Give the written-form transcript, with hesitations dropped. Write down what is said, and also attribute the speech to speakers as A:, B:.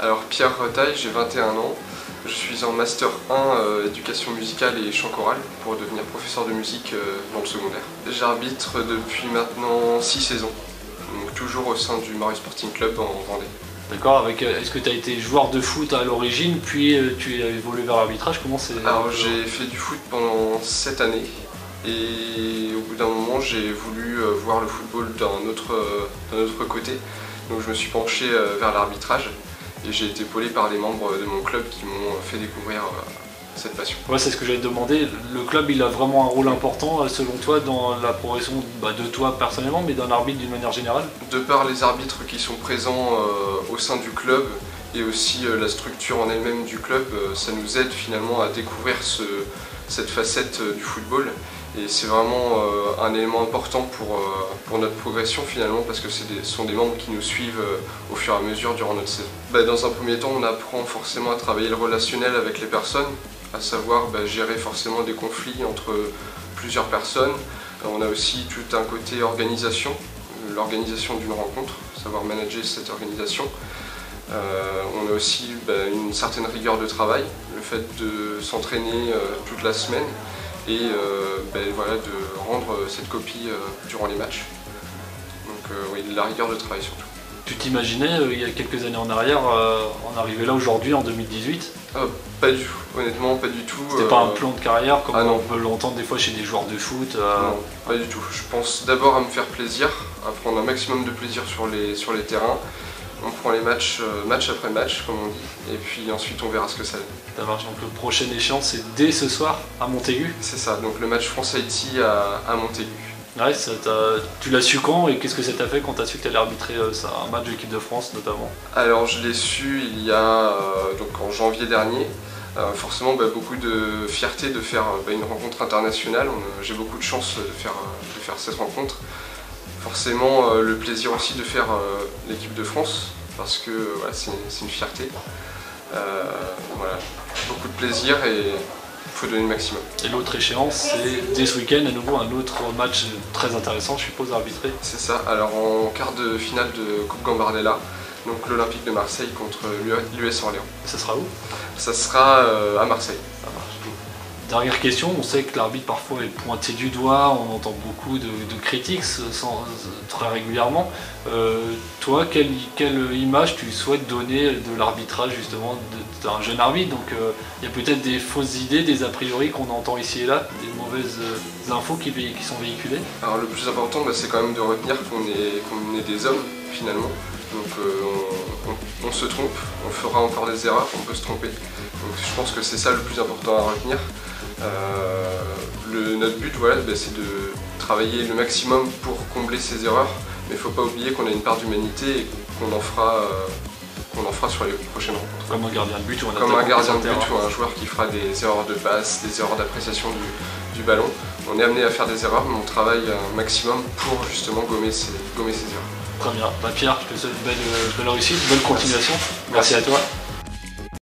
A: Alors Pierre Retaille, j'ai 21 ans. Je suis en Master 1 éducation musicale et chant choral pour devenir professeur de musique dans le secondaire. J'arbitre depuis maintenant 6 saisons, donc toujours au sein du Marais Sporting Club en Vendée.
B: D'accord, est-ce que tu as été joueur de foot à l'origine, puis tu as évolué vers l'arbitrage? Comment c'est?
A: Alors j'ai fait du foot pendant 7 années et au bout d'un moment j'ai voulu voir le football d'un autre côté. Donc je me suis penché vers l'arbitrage et j'ai été épaulé par les membres de mon club qui m'ont fait découvrir cette passion.
B: Ouais, c'est ce que j'allais te demander. Le club, il a vraiment un rôle important selon toi dans la progression de toi personnellement, mais d'un arbitre d'une manière générale?
A: De par les arbitres qui sont présents au sein du club et aussi la structure en elle-même du club, ça nous aide finalement à découvrir cette facette du football. Et c'est vraiment un élément important pour notre progression finalement, parce que ce sont des membres qui nous suivent au fur et à mesure durant notre saison. Dans un premier temps, on apprend forcément à travailler le relationnel avec les personnes, à savoir gérer forcément des conflits entre plusieurs personnes. On a aussi tout un côté organisation, l'organisation d'une rencontre, savoir manager cette organisation. On a aussi une certaine rigueur de travail, le fait de s'entraîner toute la semaine et voilà, de rendre cette copie durant les matchs. Donc oui, la rigueur de travail surtout.
B: Tu t'imaginais il y a quelques années en arrière en arriver là aujourd'hui en 2018?
A: Pas du tout, honnêtement pas du tout.
B: C'était pas un plan de carrière comme on peut l'entendre des fois chez des joueurs de foot?
A: Non, pas du tout. Je pense d'abord à me faire plaisir, à prendre un maximum de plaisir sur les terrains. On prend les matchs match après match, comme on dit, et puis ensuite on verra ce que ça donne.
B: Ça marche, donc le prochain échéance c'est dès ce soir à Montaigu?
A: C'est ça, donc le match France-Haïti à Montaigu.
B: Ouais, tu l'as su quand et qu'est-ce que ça t'a fait quand tu as su que tu allais arbitrer un match de l'équipe de France notamment?
A: Alors je l'ai su il y a donc en janvier dernier. Forcément beaucoup de fierté de faire une rencontre internationale. J'ai beaucoup de chance de faire cette rencontre. Forcément le plaisir aussi de faire l'équipe de France, parce que voilà, c'est une fierté. Voilà, beaucoup de plaisir et il faut donner le maximum. Et
B: l'autre échéance, c'est dès ce week-end à nouveau un autre match très intéressant, je suppose, à arbitrer?
A: C'est ça, alors en quart de finale de Coupe Gambardella, donc l'Olympique de Marseille contre l'US Orléans.
B: Ça sera où? Ça
A: sera à Marseille.
B: Ça marche. Dernière question, on sait que l'arbitre parfois est pointé du doigt, on entend beaucoup de critiques très régulièrement. Toi, quelle image tu souhaites donner de l'arbitrage justement d'un jeune arbitre? Donc il y a peut-être des fausses idées, des a priori qu'on entend ici et là, des mauvaises infos qui sont véhiculées? Alors
A: le plus important c'est quand même de retenir qu'on est des hommes finalement. Donc on se trompe, on fera encore des erreurs, on peut se tromper. Donc je pense que c'est ça le plus important à retenir. Notre but voilà, c'est de travailler le maximum pour combler ces erreurs, mais il ne faut pas oublier qu'on a une part d'humanité et qu'on en fera sur les prochaines rencontres.
B: Comme un gardien de but ou
A: un joueur qui fera des erreurs de passe, des erreurs d'appréciation du ballon. On est amené à faire des erreurs, mais on travaille un maximum pour justement gommer ces erreurs.
B: Très bien. Pierre, je te souhaite une belle réussite, bonne continuation. Merci à toi.